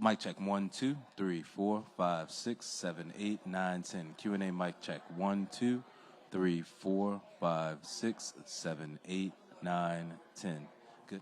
Mic check 1, 2, 3, 4, 5, 6, 7, 8, 9, 10. Q&A mic check 1, 2, 3, 4, 5, 6, 7, 8, 9, 10. Good.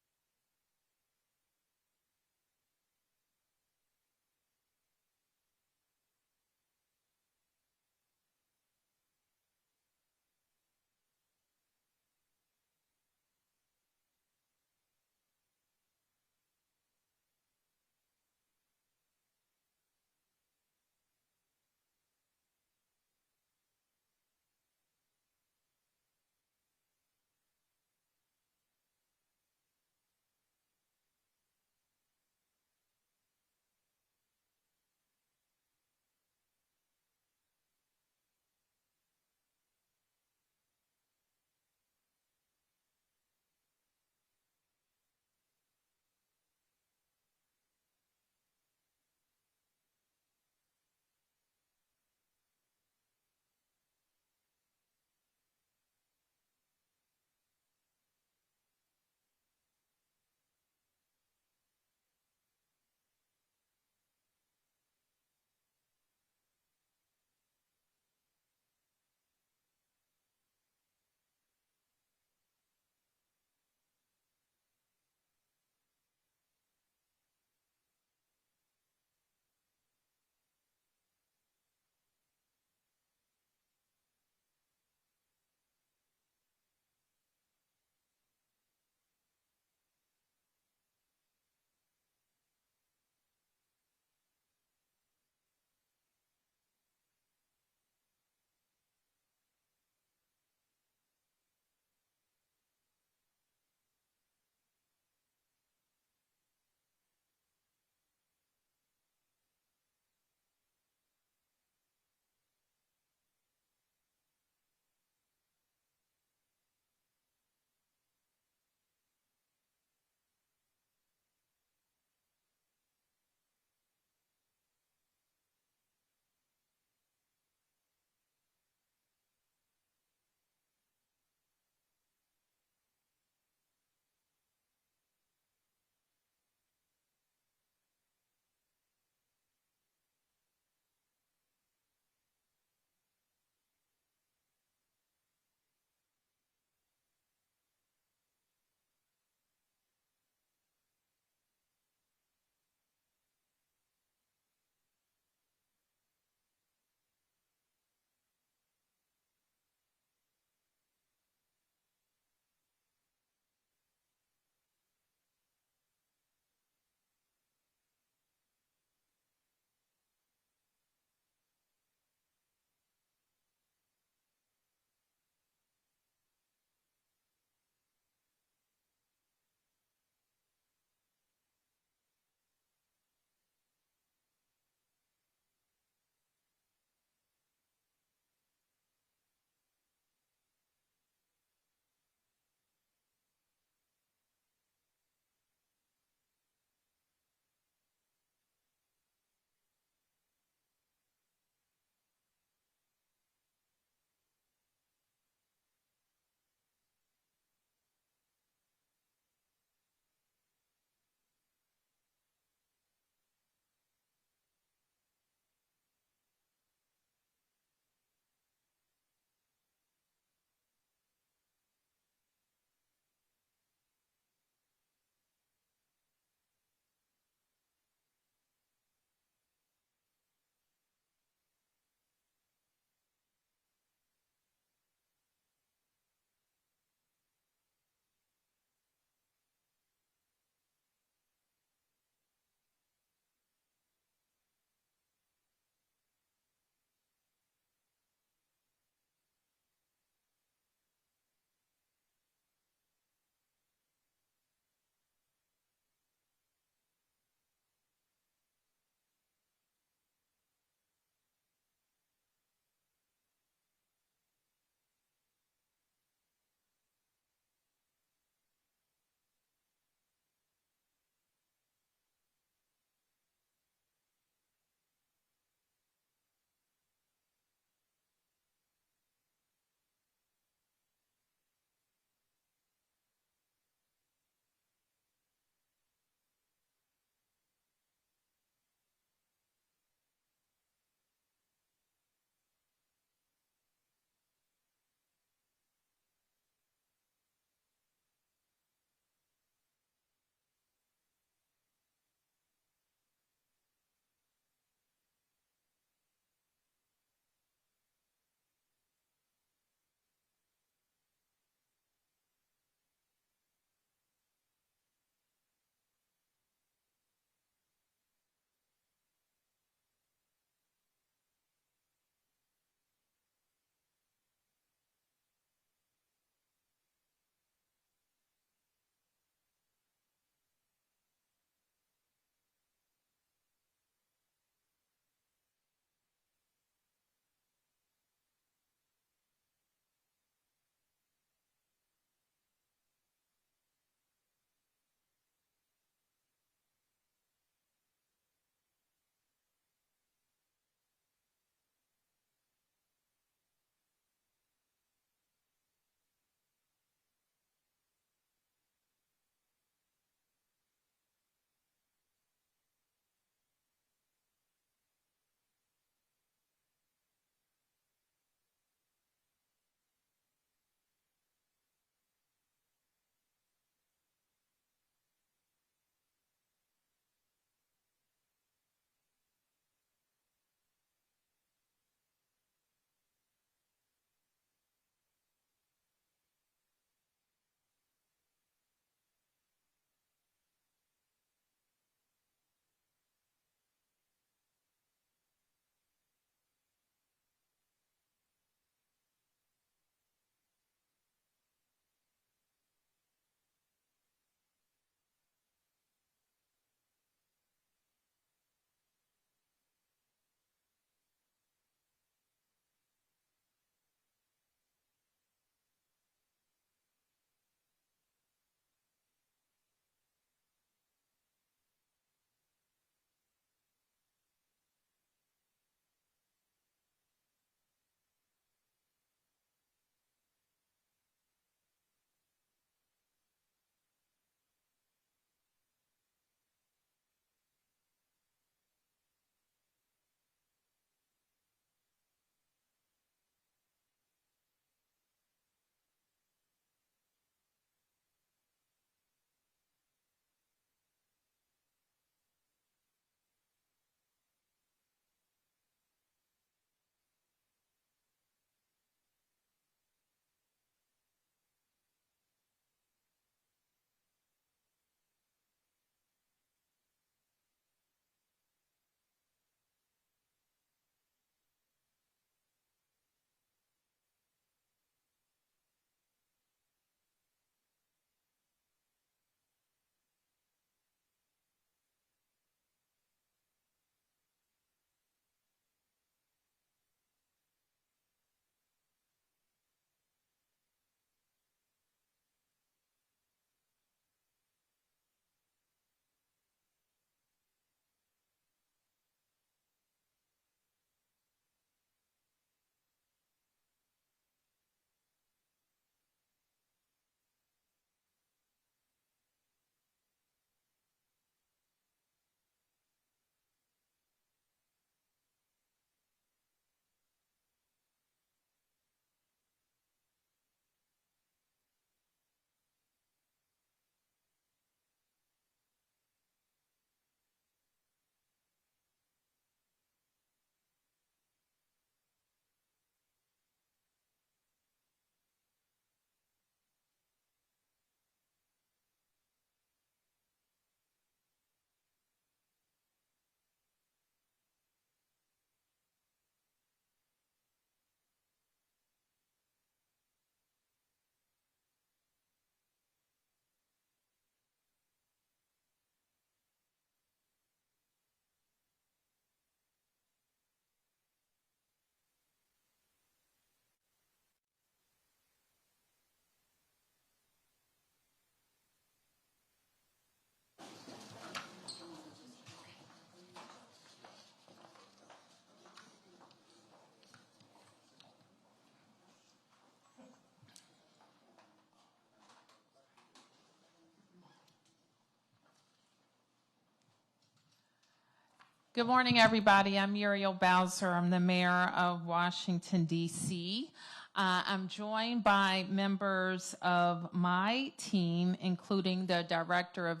Good morning, everybody. I'm Muriel Bowser. I'm the mayor of Washington, D.C. I'm joined by members of my team, including the director of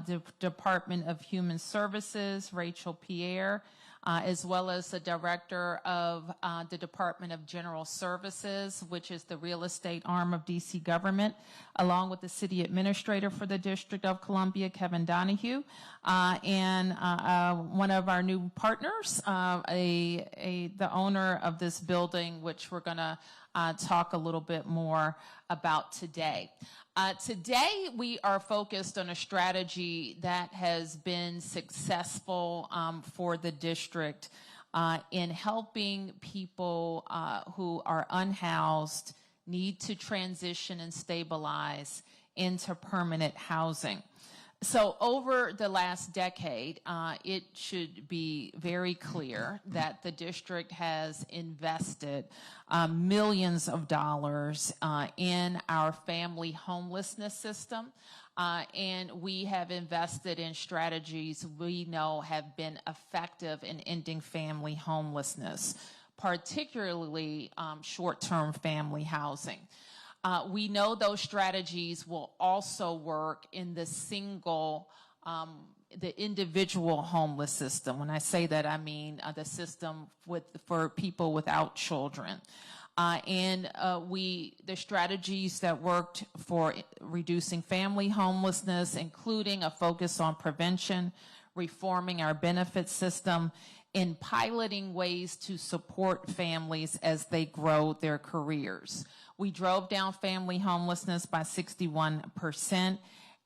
the Department of Human Services, Rachel Pierre, as well as the director of the Department of General Services, which is the real estate arm of D.C. government, along with the city administrator for the District of Columbia, Kevin Donahue, and one of our new partners, the owner of this building, which we're going to talk a little bit more about today. Today, we are focused on a strategy that has been successful for the district in helping people who are unhoused, need to transition and stabilize into permanent housing. So over the last decade, it should be very clear that the district has invested millions of dollars in our family homelessness system, and we have invested in strategies we know have been effective in ending family homelessness, particularly short-term family housing. We know those strategies will also work in the individual homeless system. When I say that, I mean the system for people without children. The strategies that worked for reducing family homelessness, including a focus on prevention, reforming our benefit system, and piloting ways to support families as they grow their careers. We drove down family homelessness by 61%,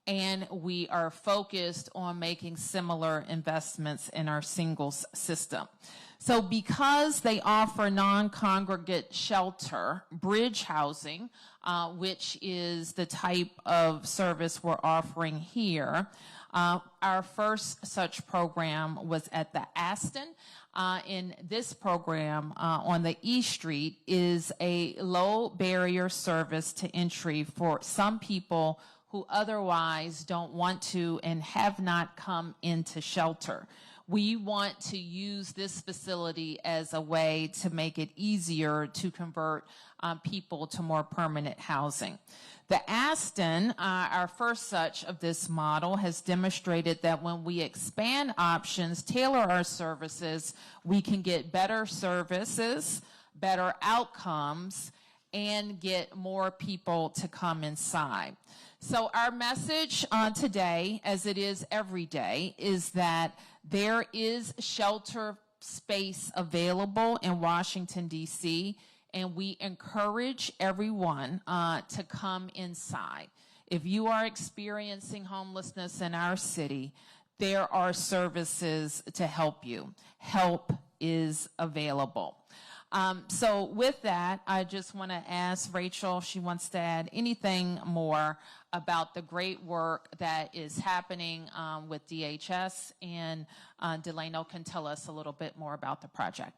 and we are focused on making similar investments in our singles system. So because they offer non-congregate shelter, bridge housing, which is the type of service we're offering here, our first such program was at the Aston. In this program on the East Street is a low barrier service to entry for some people who otherwise don't want to and have not come into shelter. We want to use this facility as a way to make it easier to convert people to more permanent housing. The Aston, our first such of this model, has demonstrated that when we expand options, tailor our services, we can get better services, better outcomes, and get more people to come inside. So our message today, as it is every day, is that there is shelter space available in Washington, D.C., and we encourage everyone to come inside. If you are experiencing homelessness in our city, there are services to help you. Help is available. So with that, I just want to ask Rachel if she wants to add anything more about the great work that is happening with DHS, and Delano can tell us a little bit more about the project.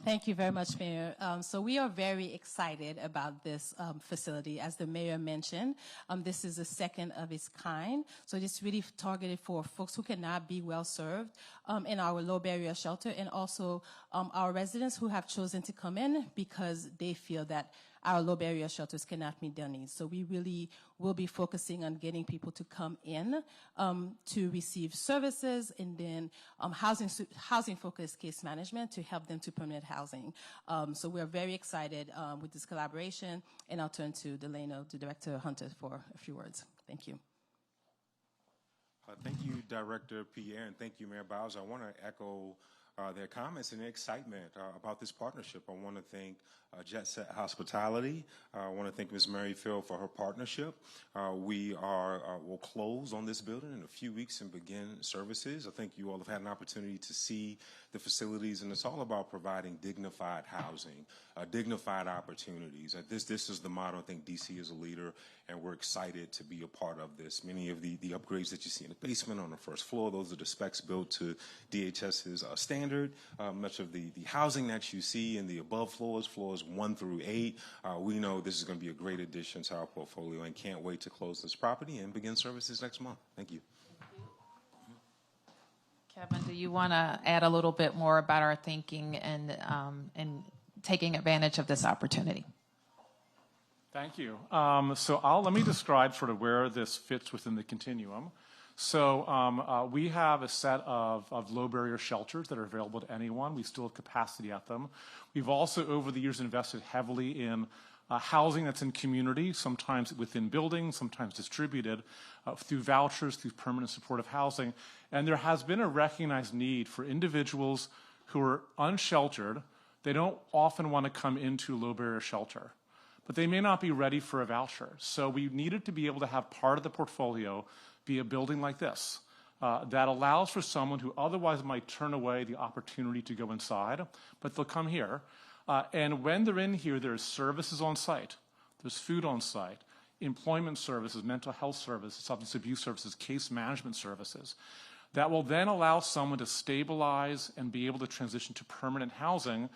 Thank you very much, Mayor. So we are very excited about this facility. As the mayor mentioned, this is the second of its kind. So it's really targeted for folks who cannot be well served in our low barrier shelter, and also our residents who have chosen to come in because they feel that our low barrier shelters cannot meet their needs. So we really will be focusing on getting people to come in to receive services, and then housing focused case management to help them to permanent housing. So we're very excited with this collaboration, and I'll turn to Delano, to Director Hunter, for a few words. Thank you. Thank you, Director Pierre, and thank you, Mayor Bowser. I want to echo their comments and their excitement about this partnership. I want to thank Jet Set Hospitality. I want to thank Ms. Merrifield for her partnership. We'll close on this building in a few weeks and begin services. I think you all have had an opportunity to see the facilities, and it's all about providing dignified housing, dignified opportunities. This is the model. I think DC is a leader, and we're excited to be a part of this. Many of the upgrades that you see in the basement, on the first floor, those are the specs built to DHS's standard. Much of the housing that you see in the above floors 1 through 8, we know this is going to be a great addition to our portfolio, and can't wait to close this property and begin services next month. Thank you. Kevin, do you want to add a little bit more about our thinking and taking advantage of this opportunity? Thank you. Let me describe sort of where this fits within the continuum. So we have a set of low barrier shelters that are available to anyone. We still have capacity at them. We've also, over the years, invested heavily in housing that's in community, sometimes within buildings, sometimes distributed through vouchers, through permanent supportive housing. And there has been a recognized need for individuals who are unsheltered. They don't often want to come into low barrier shelter, but they may not be ready for a voucher. So we needed to be able to have part of the portfolio be a building like this that allows for someone who otherwise might turn away the opportunity to go inside, but they'll come here. And when they're in here, there's services on site. There's food on site, employment services, mental health services, substance abuse services, case management services that will then allow someone to stabilize and be able to transition to permanent housing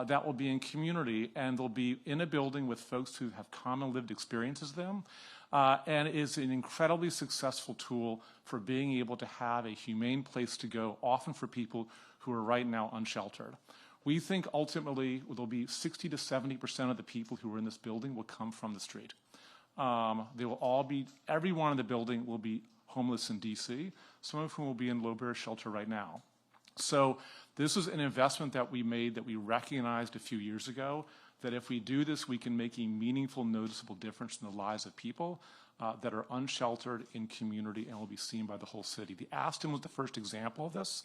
that will be in community, and they'll be in a building with folks who have common lived experiences with them, and is an incredibly successful tool for being able to have a humane place to go, often for people who are right now unsheltered. We think ultimately there'll be 60 to 70% of the people who are in this building will come from the street. They will all be, everyone in the building will be homeless in D.C., some of whom will be in low barrier shelter right now. So this is an investment that we made that we recognized a few years ago, that if we do this, we can make a meaningful, noticeable difference in the lives of people that are unsheltered in community and will be seen by the whole city. The Aston was the first example of this,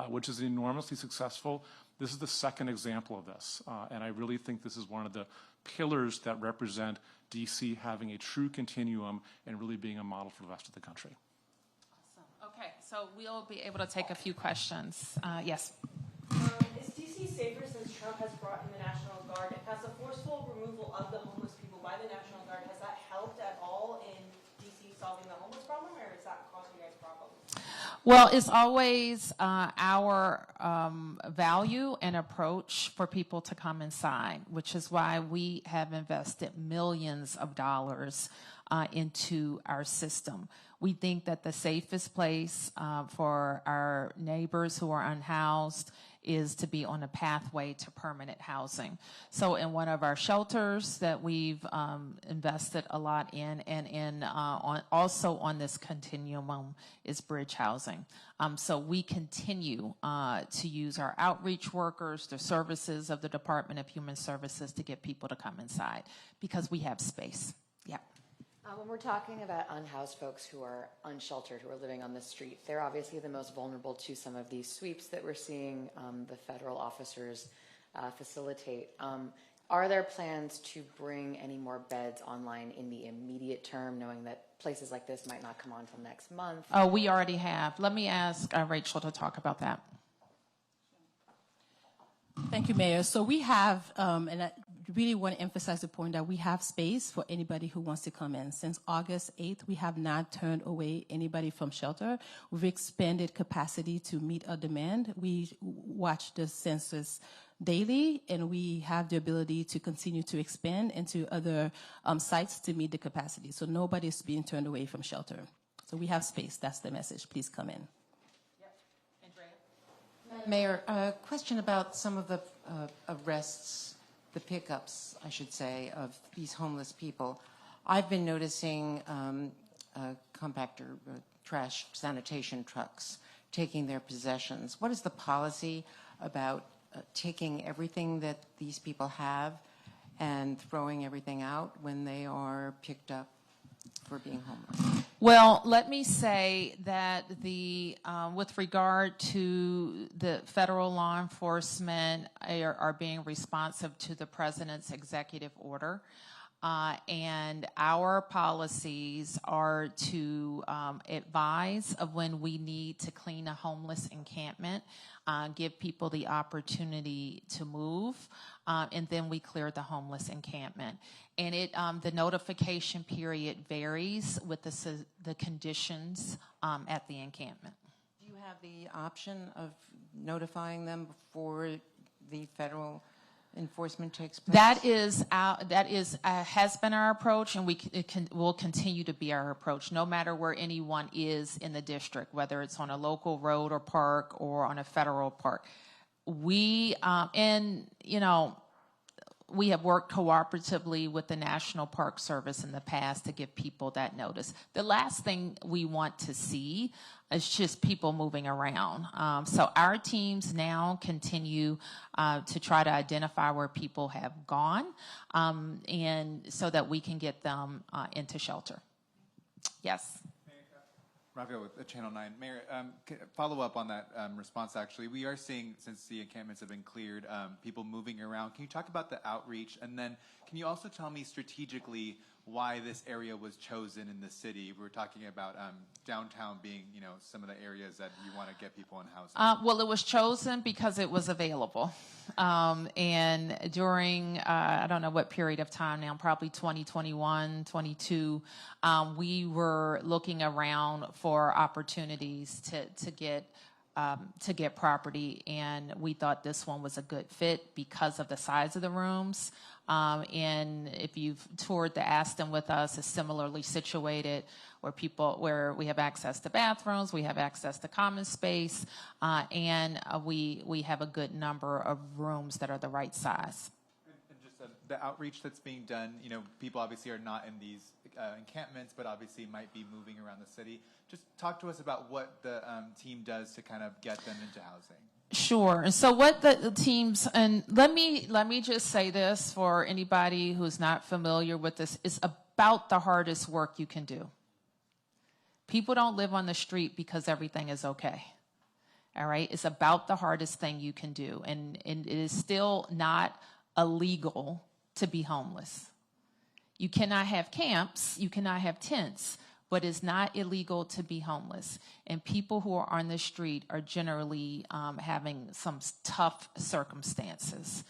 which is enormously successful. This is the second example of this, and I really think this is one of the pillars that represent D.C. having a true continuum and really being a model for the rest of the country. Awesome. Okay, so we'll be able to take a few questions. Yes. Is D.C. safer since Trump has brought in the National Guard? Has the forceful removal of the homeless people by the National Guard, has that helped at all in D.C. solving the homeless problem, or is that causing you guys problems? Well, it's always our value and approach for people to come inside, which is why we have invested millions of dollars into our system. We think that the safest place for our neighbors who are unhoused is to be on a pathway to permanent housing. So in one of our shelters that we've invested a lot in, and also on this continuum is bridge housing. So we continue to use our outreach workers, the services of the Department of Human Services to get people to come inside because we have space. Yeah. When we're talking about unhoused folks who are unsheltered, who are living on the street, they're obviously the most vulnerable to some of these sweeps that we're seeing the federal officers facilitate. Are there plans to bring any more beds online in the immediate term, knowing that places like this might not come on until next month? Oh, we already have. Let me ask Rachel to talk about that. Thank you, Mayor. So we have, and I really want to emphasize the point that we have space for anybody who wants to come in. Since August 8th, we have not turned away anybody from shelter. We've expanded capacity to meet our demand. We watch the census daily, and we have the ability to continue to expand into other sites to meet the capacity. So nobody's being turned away from shelter. So we have space. That's the message. Please come in. Mayor, a question about some of the arrests, the pickups, I should say, of these homeless people. I've been noticing compactor trash sanitation trucks taking their possessions. What is the policy about taking everything that these people have and throwing everything out when they are picked up for being homeless? Well, let me say that with regard to the federal law enforcement are being responsive to the president's executive order. And our policies are to advise of when we need to clean a homeless encampment, give people the opportunity to move, and then we clear the homeless encampment. And the notification period varies with the conditions at the encampment. Do you have the option of notifying them before the federal enforcement takes place? That is has been our approach, and will continue to be our approach, no matter where anyone is in the district, whether it's on a local road or park or on a federal park. We we have worked cooperatively with the National Park Service in the past to give people that notice. The last thing we want to see is just people moving around. So our teams now continue to try to identify where people have gone, and so that we can get them into shelter. Yes. Rafael with Channel 9. Mayor, follow up on that response, actually. We are seeing, since the encampments have been cleared, people moving around. Can you talk about the outreach? And then can you also tell me strategically why this area was chosen in the city? We were talking about downtown being, some of the areas that you want to get people in housing. Well, it was chosen because it was available. And during, I don't know what period of time now, probably 2021, 22, we were looking around for opportunities to get property, and we thought this one was a good fit because of the size of the rooms. And if you've toured the Aston with us, it's similarly situated, where we have access to bathrooms, we have access to common space, and we have a good number of rooms that are the right size. And just the outreach that's being done, people obviously are not in these encampments, but obviously might be moving around the city. Just talk to us about what the team does to kind of get them into housing. Sure. And so what the teams, and let me just say this for anybody who's not familiar with this, is about the hardest work you can do. People don't live on the street because everything is okay. All right? It's about the hardest thing you can do. And it is still not illegal to be homeless. You cannot have camps, you cannot have tents, but it's not illegal to be homeless. And people who are on the street are generally having some tough circumstances.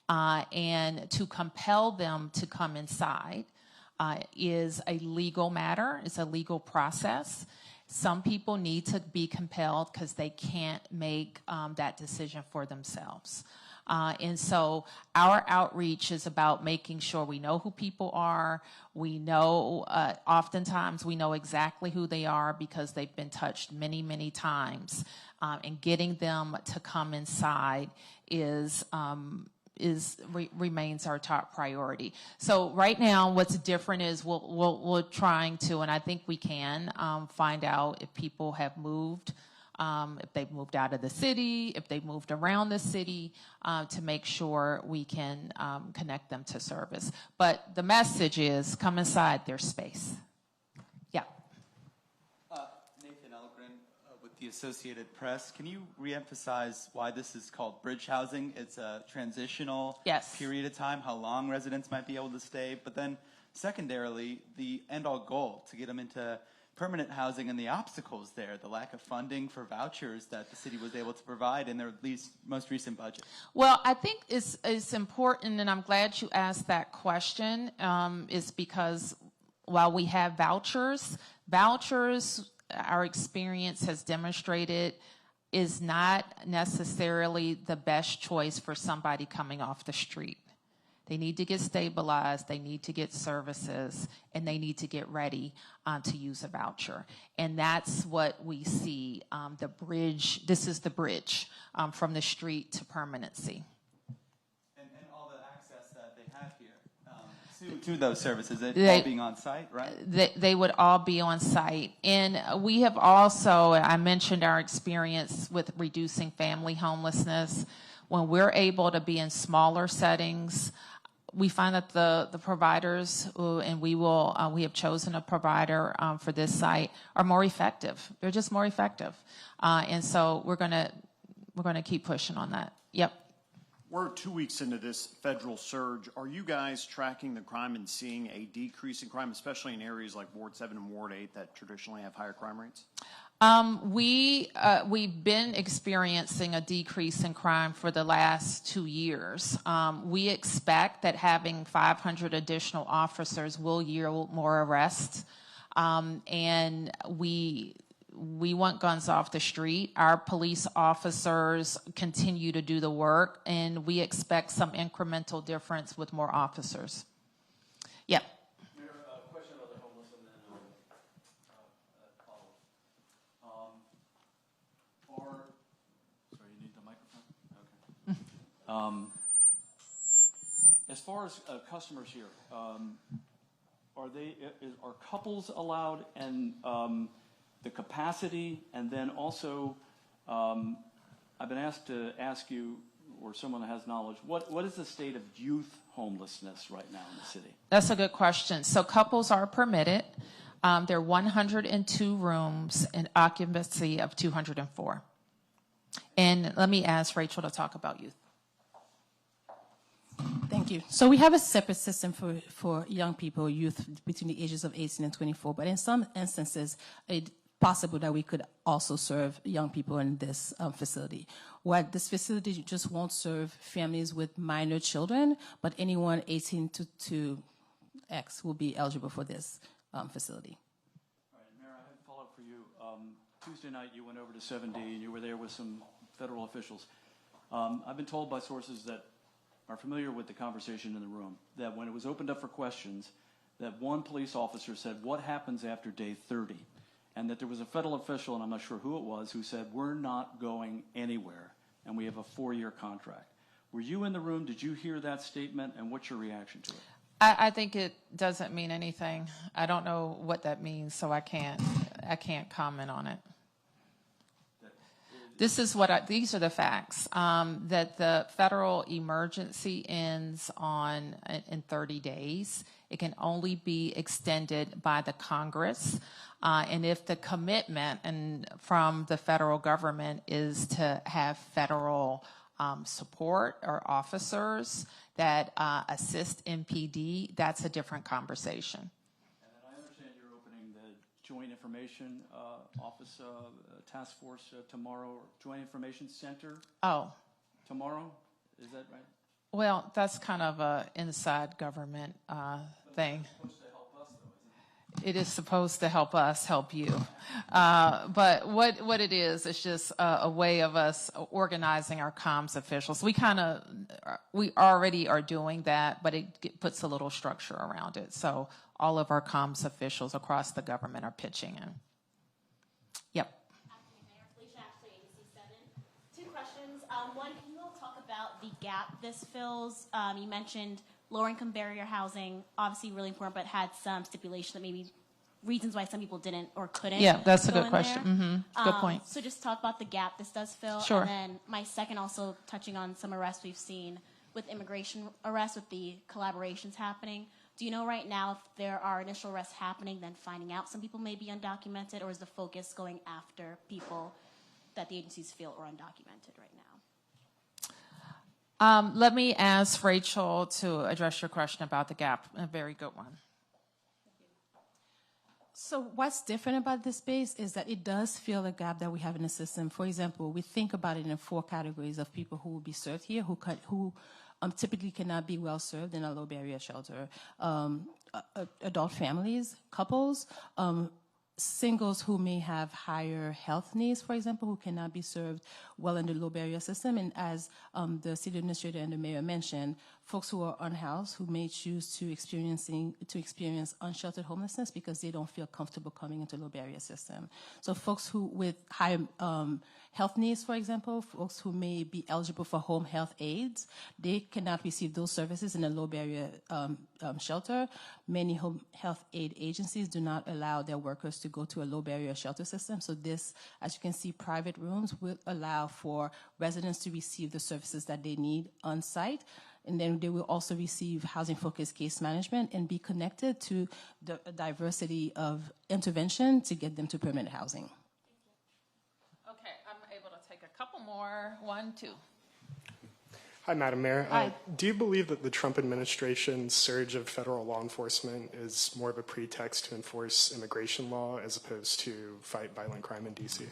And to compel them to come inside is a legal matter. It's a legal process. Some people need to be compelled because they can't make that decision for themselves. And so our outreach is about making sure we know who people are. We know, oftentimes we know exactly who they are because they've been touched many times. And getting them to come inside remains our top priority. So right now, what's different is we're trying to, and I think we can, find out if people have moved, if they've moved out of the city, if they've moved around the city, to make sure we can connect them to service. But the message is, come inside, there's space. Yeah. Nathan Elgren with the Associated Press. Can you reemphasize why this is called bridge housing? It's a transitional period of time, how long residents might be able to stay, but then secondarily, the end-all goal, to get them into permanent housing and the obstacles there, the lack of funding for vouchers that the city was able to provide in their most recent budget. Well, I think it's important, and I'm glad you asked that question, is because while we have vouchers, our experience has demonstrated, is not necessarily the best choice for somebody coming off the street. They need to get stabilized, they need to get services, and they need to get ready to use a voucher. And that's what we see, the bridge, this is the bridge from the street to permanency. And all the access that they have here to those services, all being on site, right? They would all be on site. And we have also, I mentioned our experience with reducing family homelessness. When we're able to be in smaller settings, we find that the providers, and we have chosen a provider for this site, are more effective. They're just more effective, and so we're gonna keep pushing on that. Yep. We're 2 weeks into this federal surge. Are you guys tracking the crime and seeing a decrease in crime, especially in areas like Ward 7 and Ward 8 that traditionally have higher crime rates? We've been experiencing a decrease in crime for the last 2 years. We expect that having 500 additional officers will yield more arrests, and we we want guns off the street. Our police officers continue to do the work, and we expect some incremental difference with more officers. Yep. Mayor, a question about the homeless and then follow. Sorry, you need the microphone? Okay. As far as customers here, are couples allowed, and the capacity, and then also I've been asked to ask you, or someone that has knowledge, what is the state of youth homelessness right now in the city? That's a good question. So couples are permitted. There are 102 rooms and occupancy of 204. And let me ask Rachel to talk about youth. Thank you. So we have a separate system for young people, youth between the ages of 18 and 24, but in some instances, it's possible that we could also serve young people in this facility. What this facility just won't serve families with minor children, but anyone 18 to X will be eligible for this facility. All right, Mayor, I have a follow-up for you. Tuesday night, you went over to 7D, and you were there with some federal officials. I've been told by sources that are familiar with the conversation in the room, that when it was opened up for questions, that one police officer said, what happens after day 30? And that there was a federal official, and I'm not sure who it was, who said, we're not going anywhere, and we have a 4-year contract. Were you in the room? Did you hear that statement, and what's your reaction to it? I think it doesn't mean anything. I don't know what that means, so I can't comment on it. These are the facts, that the federal emergency ends in 30 days. It can only be extended by the Congress. And if the commitment from the federal government is to have federal support or officers that assist MPD, that's a different conversation. And then I understand you're opening the Joint Information Office Task Force tomorrow, Joint Information Center. Oh. Tomorrow, is that right? Well, that's kind of a inside government thing. It is supposed to help us help you. But what it is, it's just a way of us organizing our comms officials. We already are doing that, but it puts a little structure around it. So all of our comms officials across the government are pitching in. Yep. Two questions. One, can you all talk about the gap this fills? You mentioned low-income barrier housing, obviously really important, but had some stipulation that maybe reasons why some people didn't or couldn't. Yeah, that's a good question. Mm-hmm. Good point. So just talk about the gap this does fill. Sure. And then my second, also touching on some arrests we've seen with immigration arrests, with the collaborations happening. Do you know right now if there are initial arrests happening, then finding out some people may be undocumented, or is the focus going after people that the agencies feel are undocumented right now? Let me ask Rachel to address your question about the gap. A very good one. So what's different about this space is that it does fill a gap that we have in the system. For example, we think about it in 4 categories of people who will be served here, who typically cannot be well served in a low barrier shelter. Adult families, couples, singles who may have higher health needs, for example, who cannot be served well in the low barrier system. And as the city administrator and the mayor mentioned, folks who are unhoused, who may choose to experience unsheltered homelessness because they don't feel comfortable coming into low barrier system. So folks who with high health needs, for example, folks who may be eligible for home health aides, they cannot receive those services in a low barrier shelter. Many home health aid agencies do not allow their workers to go to a low barrier shelter system. So this, as you can see, private rooms will allow for residents to receive the services that they need on site. And then they will also receive housing-focused case management and be connected to the diversity of intervention to get them to permanent housing. Okay, I'm able to take a couple more. 1, 2. Hi, Madam Mayor. Hi. Do you believe that the Trump administration's surge of federal law enforcement is more of a pretext to enforce immigration law as opposed to fight violent crime in D.C.?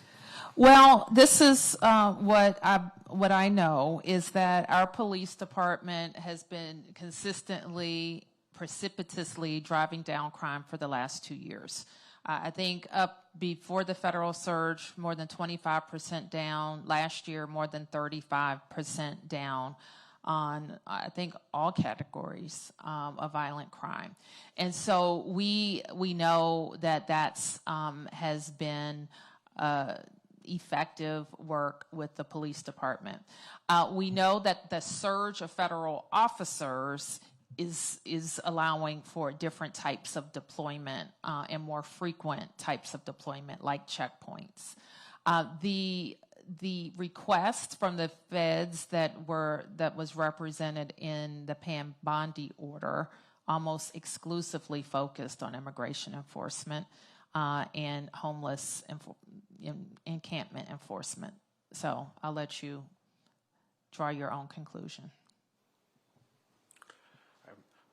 Well, this is what I know is that our police department has been consistently, precipitously driving down crime for the last 2 years. I think up before the federal surge, more than 25% down. Last year, more than 35% down on, I think, all categories of violent crime. And so we know that that's has been effective work with the police department. We know that the surge of federal officers is allowing for different types of deployment and more frequent types of deployment, like checkpoints. The request from the feds that was represented in the Pam Bondi order almost exclusively focused on immigration enforcement and homeless encampment enforcement. So I'll let you draw your own conclusion.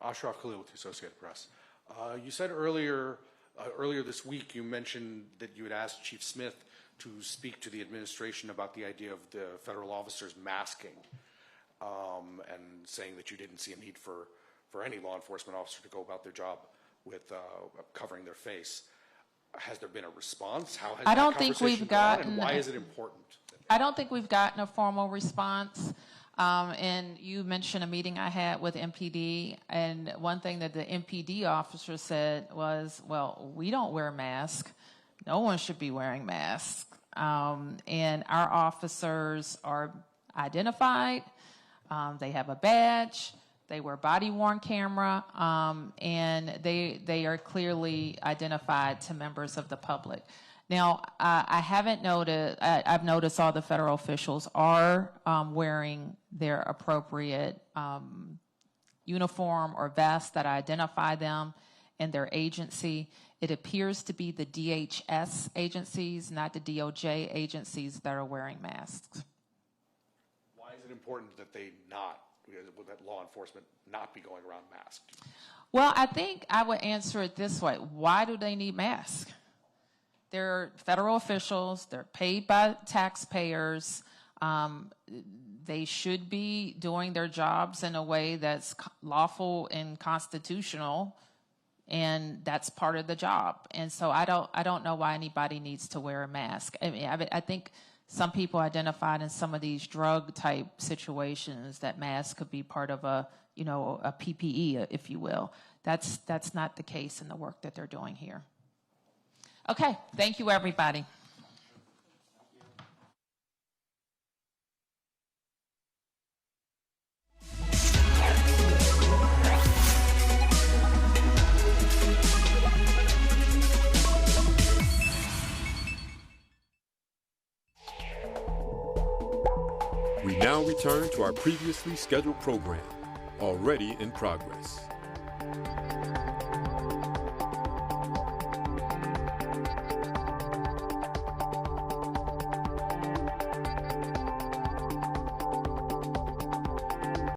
Ashraf Khalil with the Associated Press. You said earlier this week, you mentioned that you had asked Chief Smith to speak to the administration about the idea of the federal officers masking and saying that you didn't see a need for any law enforcement officer to go about their job with covering their face. Has there been a response? How has I don't that think conversation we've gone, gotten. and why is it important? I don't think we've gotten a formal response. And you mentioned a meeting I had with MPD, and one thing that the MPD officer said was, well, we don't wear masks. No one should be wearing masks. And our officers are identified. They have a badge. They wear body-worn camera. And they are clearly identified to members of the public. Now, I've noticed all the federal officials are wearing their appropriate uniform or vest that identify them and their agency. It appears to be the DHS agencies, not the DOJ agencies, that are wearing masks. Why is it important that that law enforcement not be going around masked? Well, I think I would answer it this way. Why do they need masks? They're federal officials. They're paid by taxpayers. They should be doing their jobs in a way that's lawful and constitutional, and that's part of the job. And so I don't know why anybody needs to wear a mask. I mean, I think some people identified in some of these drug type situations that masks could be part of a PPE, if you will. That's not the case in the work that they're doing here. Okay, thank you, everybody. We now return to our previously scheduled program, already in progress.